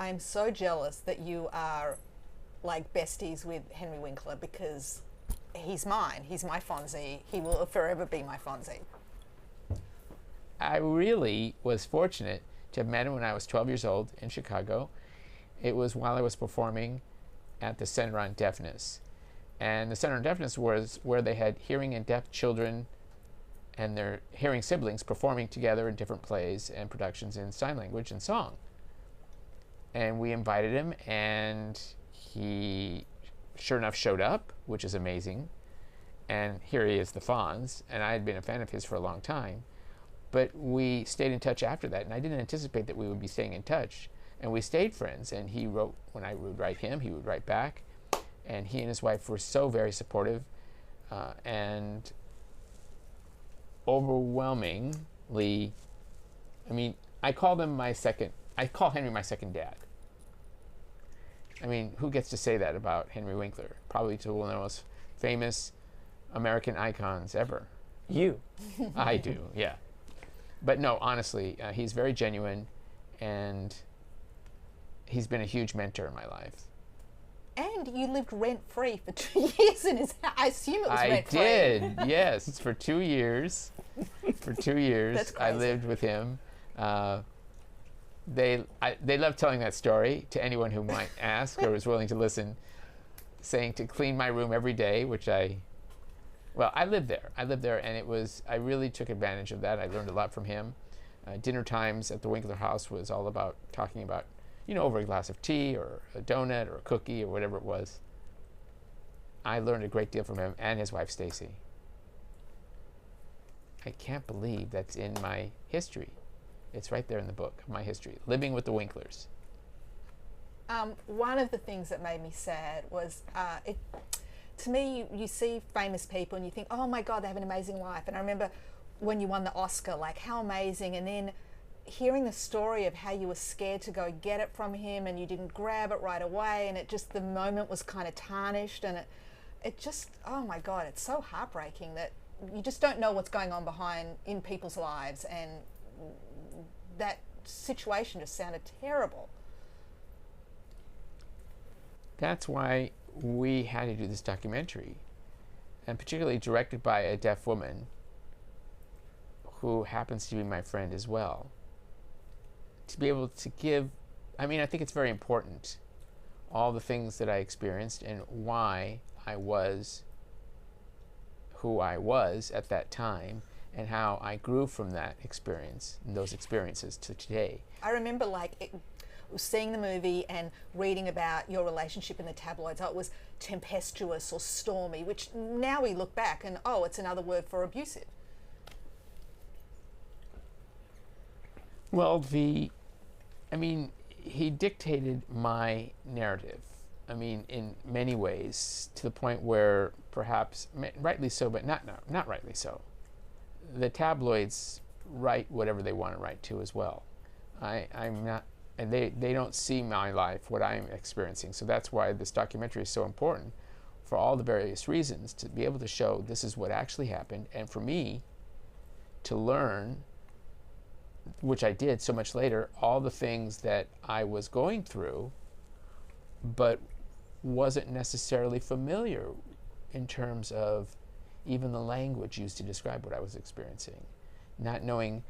I'm so jealous that you are like besties with Henry Winkler, because he's mine. He's my Fonzie. He will forever be my Fonzie. I really was fortunate to have met him when I was 12 years old in Chicago. It was while I was performing at the Center on Deafness. And the Center on Deafness was where they had hearing and deaf children and their hearing siblings performing together in different plays and productions in sign language and song. And we invited him, and he sure enough showed up, which is amazing. And here he is, the Fonz, and I had been a fan of his for a long time. But we stayed in touch after that, and I didn't anticipate that we would be staying in touch. And we stayed friends, and he wrote, when I would write him, he would write back. And he and his wife were so very supportive, and overwhelmingly, I mean, I call Henry my second dad. I mean, who gets to say that about Henry Winkler? Probably to one of the most famous American icons ever. You. I do, yeah. But no, honestly, he's very genuine, and he's been a huge mentor in my life. And you lived rent-free for 2 years in his house. I assume it was rent-free. I did, yes, for 2 years. For 2 years, That's crazy. I lived with him. They love telling that story to anyone who might ask or is willing to listen, saying to clean my room every day, which I lived there. And I really took advantage of that. I learned a lot from him. Dinner times at the Winkler house was all about talking about, over a glass of tea or a donut or a cookie or whatever it was. I learned a great deal from him and his wife, Stacey. I can't believe that's in my history. It's right there in the book, my history, Living with the Winklers. One of the things that made me sad was, to me, you see famous people and you think, oh my God, they have an amazing life. And I remember when you won the Oscar, like how amazing. And then hearing the story of how you were scared to go get it from him and you didn't grab it right away, and the moment was kind of tarnished, and it just, oh my God, it's so heartbreaking that you just don't know what's going on in people's lives, and that situation just sounded terrible. That's why we had to do this documentary, and particularly directed by a deaf woman who happens to be my friend as well, to be able to give, I think it's very important, all the things that I experienced and why I was who I was at that time, and how I grew from that experience and those experiences to today. I remember seeing the movie and reading about your relationship in the tabloids. Oh, it was tempestuous or stormy, which now we look back and, oh, it's another word for abusive. Well, he dictated my narrative. In many ways, to the point where perhaps, rightly so, but not rightly so, the tabloids write whatever they want to write to as well. I'm not, and they don't see my life, what I'm experiencing. So that's why this documentary is so important, for all the various reasons, to be able to show this is what actually happened, and for me to learn, which I did so much later, all the things that I was going through, but wasn't necessarily familiar in terms of even the language used to describe what I was experiencing. Not knowing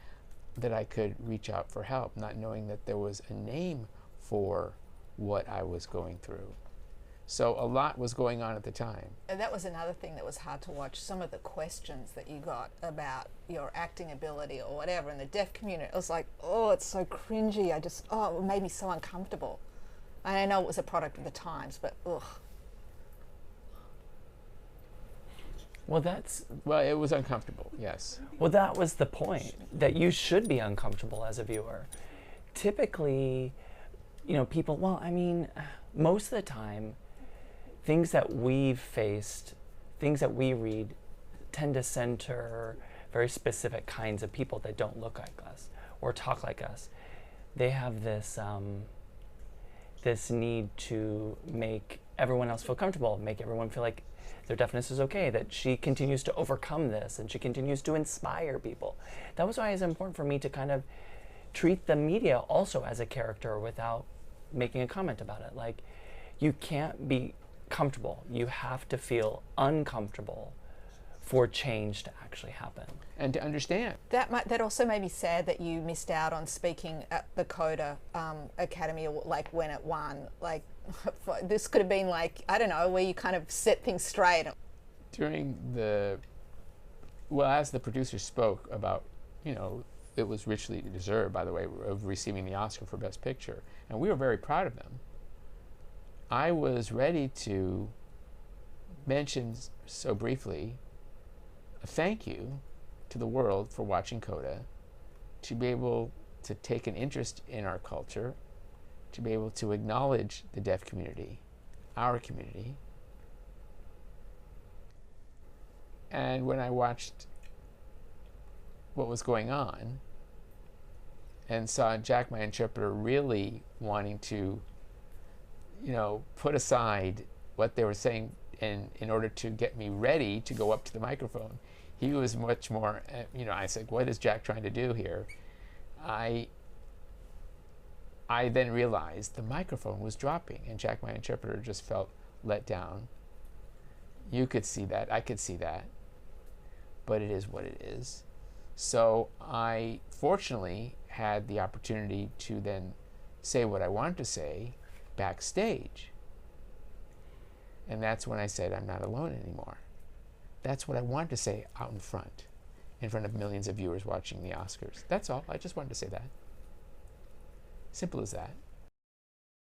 that I could reach out for help, not knowing that there was a name for what I was going through. So a lot was going on at the time. And that was another thing that was hard to watch, some of the questions that you got about your acting ability or whatever in the deaf community. It was like, oh, it's so cringy. It made me so uncomfortable. And I know it was a product of the times, but ugh. Well, it was uncomfortable, yes. Well, that was the point, that you should be uncomfortable as a viewer. Typically, people, most of the time, things that we've faced, things that we read, tend to center very specific kinds of people that don't look like us or talk like us. They have this need to make everyone else feel comfortable, make everyone feel like their deafness is okay, that she continues to overcome this and she continues to inspire people. That was why it's important for me to kind of treat the media also as a character without making a comment about it. Like, you can't be comfortable. You have to feel uncomfortable for change to actually happen. And to understand. That also made me sad that you missed out on speaking at the Coda Academy, like when it won. Like, this could have been like, I don't know, where you kind of set things straight. During as the producers spoke about, it was richly deserved, by the way, of receiving the Oscar for Best Picture, and we were very proud of them. I was ready to mention so briefly a thank you to the world for watching Coda, to be able to take an interest in our culture, to be able to acknowledge the deaf community, our community. And when I watched what was going on and saw Jack, my interpreter, really wanting to, put aside what they were saying in order to get me ready to go up to the microphone, he was much more, I said, what is Jack trying to do here? I then realized the microphone was dropping, and Jack, my interpreter, just felt let down. You could see that, I could see that, but it is what it is. So I fortunately had the opportunity to then say what I wanted to say backstage. And that's when I said, I'm not alone anymore. That's what I wanted to say out in front of millions of viewers watching the Oscars. That's all. I just wanted to say that. Simple as that.